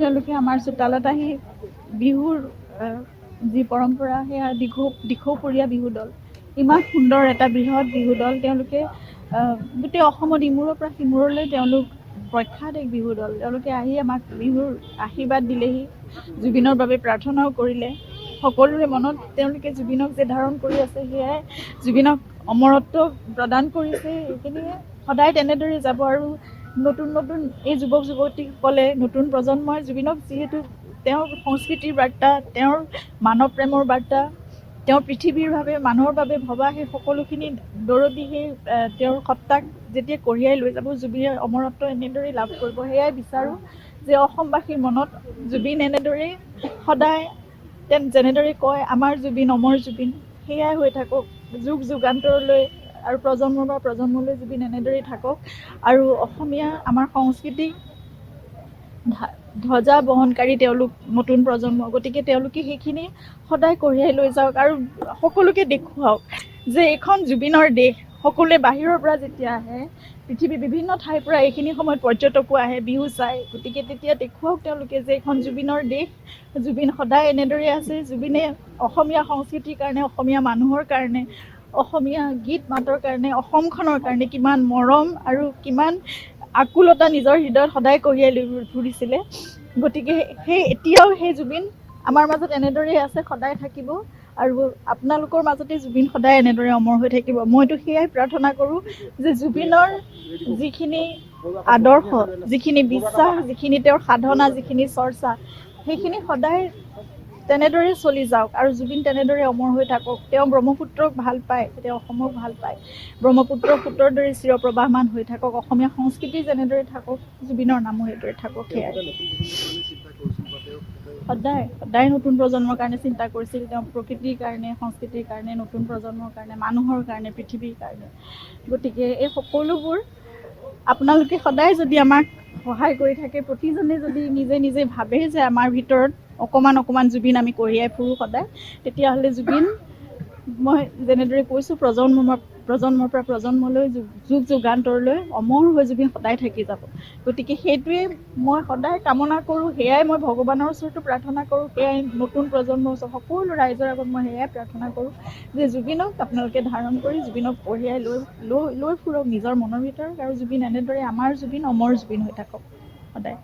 তেওঁলোকে আমাৰ চোতালত আহি বিহুৰ যি পৰম্পৰা সেয়া দিখৌপৰীয়া বিহু দল, ইমান সুন্দৰ এটা বৃহৎ বিহু দল। তেওঁলোকে গোটেই অসমত ইমূৰৰ পৰা সিমূৰলৈ তেওঁলোক প্ৰখ্যাত এক বিহু দল। তেওঁলোকে আহি আমাক বিহুৰ আশীৰ্বাদ দিলেহি, জুবিনৰ বাবে প্ৰাৰ্থনাও কৰিলে। সকলোৰে মনত তেওঁলোকে জুবিনক যে ধাৰণ কৰি আছে, সেয়াই জুবিনক অমৰত্ব প্ৰদান কৰিছে। এইখিনিয়ে সদায় তেনেদৰে যাব। আৰু নতুন নতুন এই যুৱক যুৱতীসকলে, নতুন প্ৰজন্মই জুবিনক যিহেতু তেওঁৰ সংস্কৃতিৰ বাৰ্তা, তেওঁৰ মানৱ প্ৰেমৰ বাৰ্তা, তেওঁৰ পৃথিৱীৰ বাবে মানুহৰ বাবে ভবা সেই সকলোখিনি দৰদী সেই তেওঁৰ সত্তাক যেতিয়া কঢ়িয়াই লৈ যাব, জুবিনে অমৰত্ব এনেদৰেই লাভ কৰিব। সেয়াই বিচাৰোঁ যে অসমবাসীৰ মনত জুবিন এনেদৰেই সদায় যেনেদৰে কয় আমাৰ জুবিন অমৰ জুবিন, সেয়াই হৈ থাকক যুগ যুগান্তৰলৈ, আৰু প্ৰজন্মৰ পৰা প্ৰজন্মলৈ জুবিন এনেদৰেই থাকক। আৰু অসমীয়া আমাৰ সংস্কৃতিক ধ্বজা বহনকাৰী তেওঁলোক নতুন প্ৰজন্ম, গতিকে তেওঁলোকে সেইখিনি সদায় কঢ়িয়াই লৈ যাওক আৰু সকলোকে দেখুৱাওক যে এইখন জুবিনৰ দেশ। সকলোৱে বাহিৰৰ পৰা যেতিয়া আহে, পৃথিৱীৰ বিভিন্ন ঠাইৰ পৰা এইখিনি সময়ত পৰ্যটকো আহে বিহু চাই, গতিকে তেতিয়া দেখুৱাওক তেওঁলোকে যে এইখন জুবিনৰ দেশ, জুবিন সদায় এনেদৰে আছে। জুবিনে অসমীয়া সংস্কৃতিৰ কাৰণে, অসমীয়া মানুহৰ কাৰণে, অসমীয়া গীত মাতৰ কাৰণে, অসমখনৰ কাৰণে কিমান মৰম আৰু কিমান আকুলতা নিজৰ হৃদয়ত সদায় কঢ়িয়াই লৈ ফুৰিছিলে। গতিকে এতিয়াও সেই জুবিন আমাৰ মাজত এনেদৰেই আছে, সদায় থাকিব। আৰু আপোনালোকৰ মাজতে জুবিন সদায় এনেদৰে অমৰ হৈ থাকিব। মইতো সেয়াই প্ৰাৰ্থনা কৰোঁ যে জুবিনৰ যিখিনি আদৰ্শ, যিখিনি বিশ্বাস, যিখিনি তেওঁৰ সাধনা, যিখিনি চৰ্চা, সেইখিনি সদায় তেনেদৰে চলি যাওক আৰু জুবিন তেনেদৰে অমৰ হৈ থাকক। তেওঁ ব্ৰহ্মপুত্ৰক ভাল পায়, তেওঁ অসমক ভাল পায়। ব্ৰহ্মপুত্ৰৰ সোঁতৰ দৰে চিৰপ্ৰবাহমান হৈ থাকক। অসমীয়া সংস্কৃতি যেনেদৰে থাকক, জুবিনৰ নামো সেইদৰে থাকক। সেয়াই সদায় সদায় নতুন প্ৰজন্মৰ কাৰণে চিন্তা কৰিছিল। তেওঁ প্ৰকৃতিৰ কাৰণে, সংস্কৃতিৰ কাৰণে, নতুন প্ৰজন্মৰ কাৰণে, মানুহৰ কাৰণে, পৃথিৱীৰ কাৰণে। গতিকে এই সকলোবোৰ আপোনালোকে সদায় যদি আমাক সহায় কৰি থাকে, প্ৰতিজনে যদি নিজে নিজে ভাবে যে আমাৰ ভিতৰত অকণমান জুবিন আমি কঢ়িয়াই ফুৰোঁ সদায়, তেতিয়াহ'লে জুবিন, মই যেনেদৰে কৈছোঁ, প্ৰজন্মৰ পৰা প্ৰজন্মলৈ, যুগ যুগান্তৰলৈ অমৰ হৈ জুবিন সদায় থাকি যাব। গতিকে সেইটোৱে মই সদায় কামনা কৰোঁ, সেয়াই মই ভগৱানৰ ওচৰতো প্ৰাৰ্থনা কৰোঁ, সেয়াই নতুন প্ৰজন্মৰ ওচৰত সকলো ৰাইজৰ আগত মই সেয়াই প্ৰাৰ্থনা কৰোঁ যে জুবিনক আপোনালোকে ধাৰণ কৰি জুবিনক কঢ়িয়াই লৈ ফুৰক নিজৰ মনৰ ভিতৰত। আৰু জুবিন এনেদৰে আমাৰ জুবিন, অমৰ জুবিন হৈ থাকক সদায়।